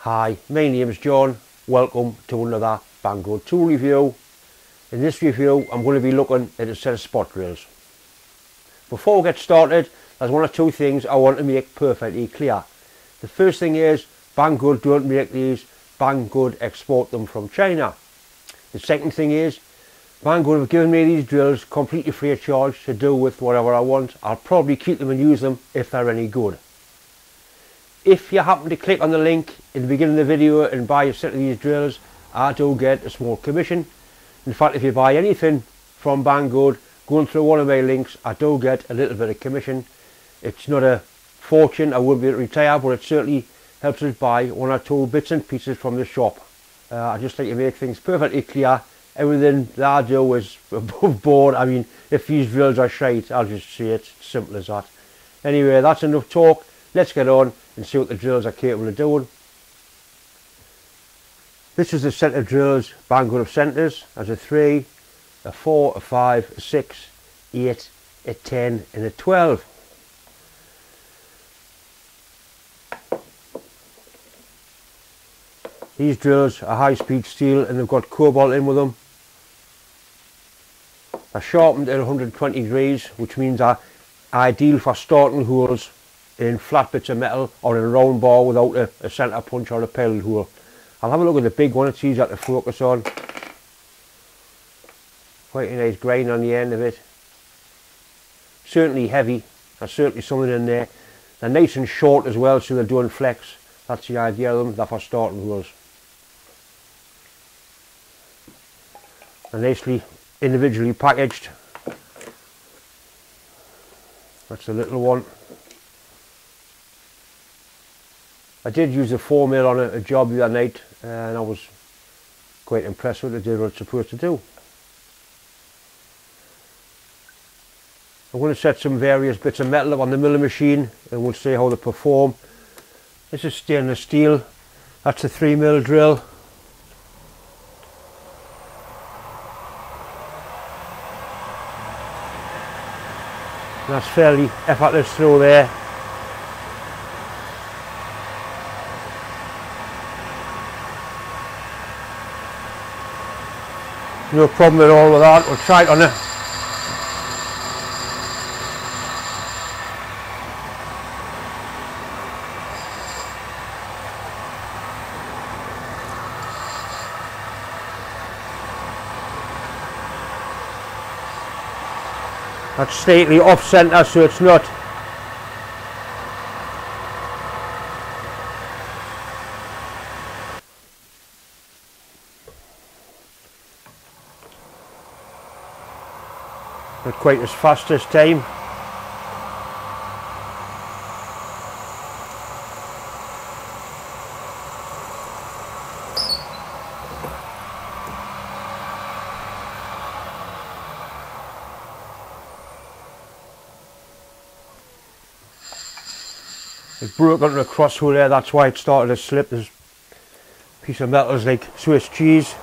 Hi, my name is John. Welcome to another Banggood tool review. In this review I'm going to be looking at a set of spot drills. Before we get started, there's one or two things I want to make perfectly clear. The first thing is Banggood don't make these, Banggood export them from China. The second thing is Banggood have given me these drills completely free of charge to do with whatever I want. I'll probably keep them and use them if they're any good. If you happen to click on the link in the beginning of the video and buy a set of these drills, I do get a small commission. In fact, if you buy anything from Banggood going through one of my links, I do get a little bit of commission. It's not a fortune, I wouldn't be able to retire, but it certainly helps us buy one or two bits and pieces from the shop. I just like to make things perfectly clear. Everything that I do is above board. I mean, if these drills are shite, I'll just say it. It's simple as that. Anyway, that's enough talk. Let's get on and see what the drills are capable of doing. This is the set of drills Banggood have sent us. As a 3, a 4, a 5, a 6, 8, a 10 and a 12. These drills are high speed steel and they've got cobalt in with them. They're sharpened at 120 degrees, which means they're ideal for starting holes in flat bits of metal or in a round bar without a centre punch or a pilot hole. I'll have a look at the big one, it's easier to focus on. Quite a nice grind on the end of it. Certainly heavy, there's certainly something in there. They're nice and short as well, so they don't flex. That's the idea of them, they're for starting holes. They're nicely individually packaged. That's the little one. I did use a 4mm on a job the other night and I was quite impressed with it. It did what it's supposed to do. I'm going to set some various bits of metal up on the milling machine and we'll see how they perform. This is stainless steel. That's a 3mm drill. That's fairly effortless through there. No problem at all with that. We'll try it on it. That's slightly off centre, so it's not quite as fast this time. It's broken into a crosshole there, that's why it started to slip. This piece of metal is like Swiss cheese.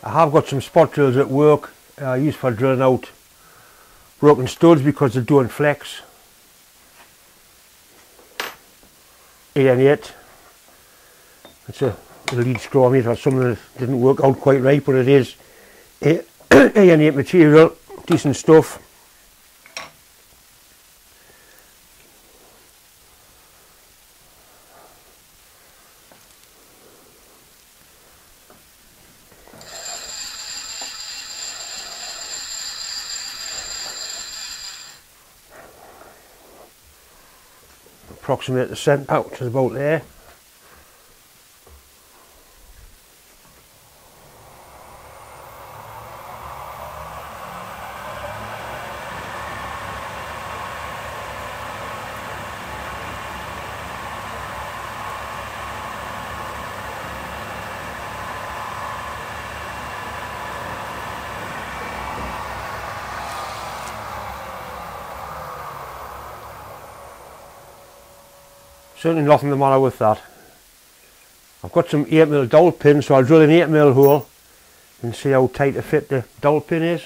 I have got some spot drills at work used for drilling out broken studs because they don't flex. 8 and 8. It's a lead screw on it or something that didn't work out quite right, but it is 8 and 8 material, decent stuff. Approximate the centre out to about there. Certainly nothing the matter with that. I've got some 8mm dowel pins, so I'll drill an 8mm hole and see how tight to fit the dowel pin is.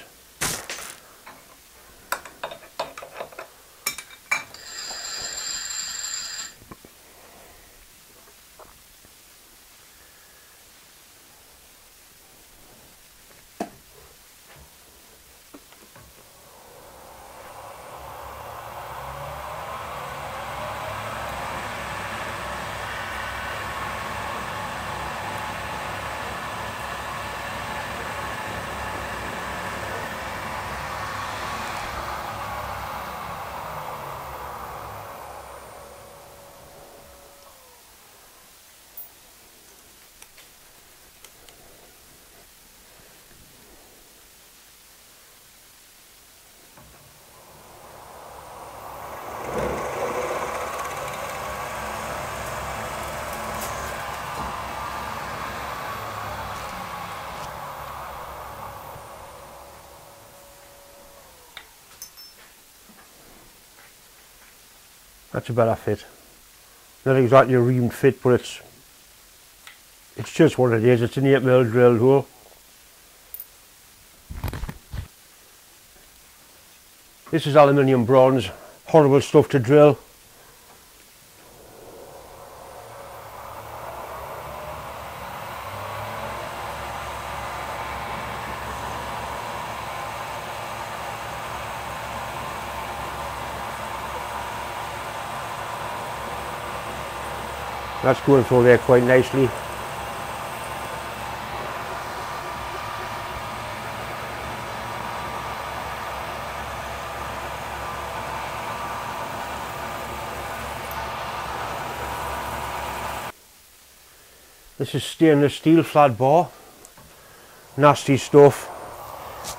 That's a better fit. Not exactly a ream fit, but it's just what it is. It's an 8mm drilled hole. This is aluminium bronze, horrible stuff to drill. That's going through there quite nicely. This is stainless steel flat bar. Nasty stuff.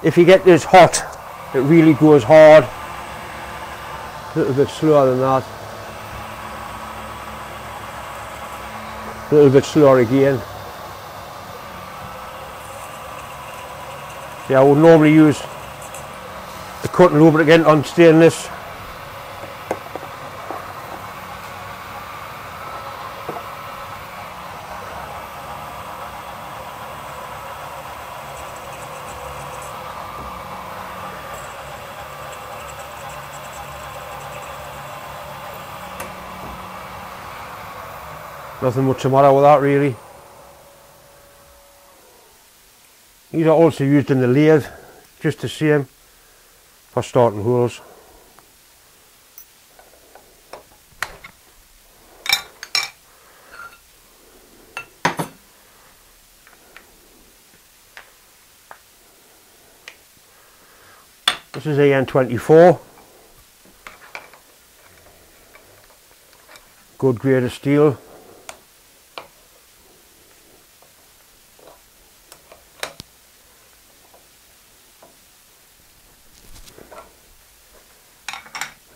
If you get this hot, it really goes hard. A little bit slower than that. A little bit slower again. See, I would normally use the cutting lubricant on stainless. Nothing much the matter with that really. These are also used in the lathe, just the same, for starting holes. This is AN24. Good grade of steel.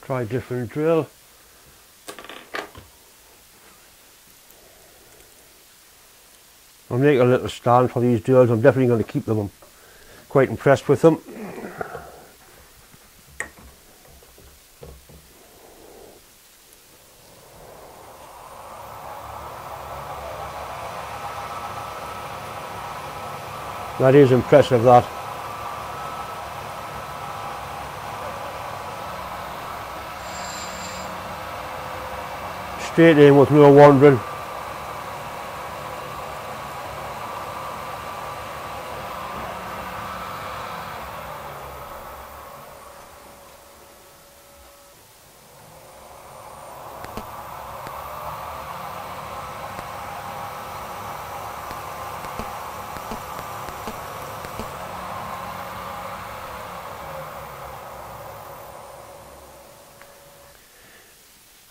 Try a different drill. I'll make a little stand for these drills. I'm definitely going to keep them. I'm quite impressed with them. That is impressive, that. Straight in with no wandering.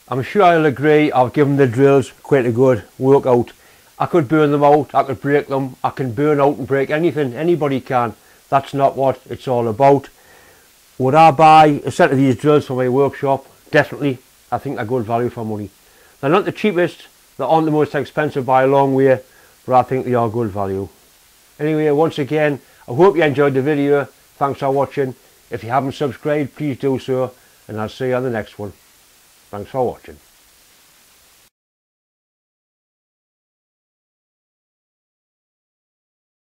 I'm sure I'll agree, I've given the drills quite a good workout. I could burn them out, I could break them, I can burn out and break anything, anybody can. That's not what it's all about. Would I buy a set of these drills for my workshop? Definitely. I think they're good value for money. They're not the cheapest, they aren't the most expensive by a long way, but I think they are good value. Anyway, once again, I hope you enjoyed the video. Thanks for watching. If you haven't subscribed, please do so, and I'll see you on the next one. Thanks for watching.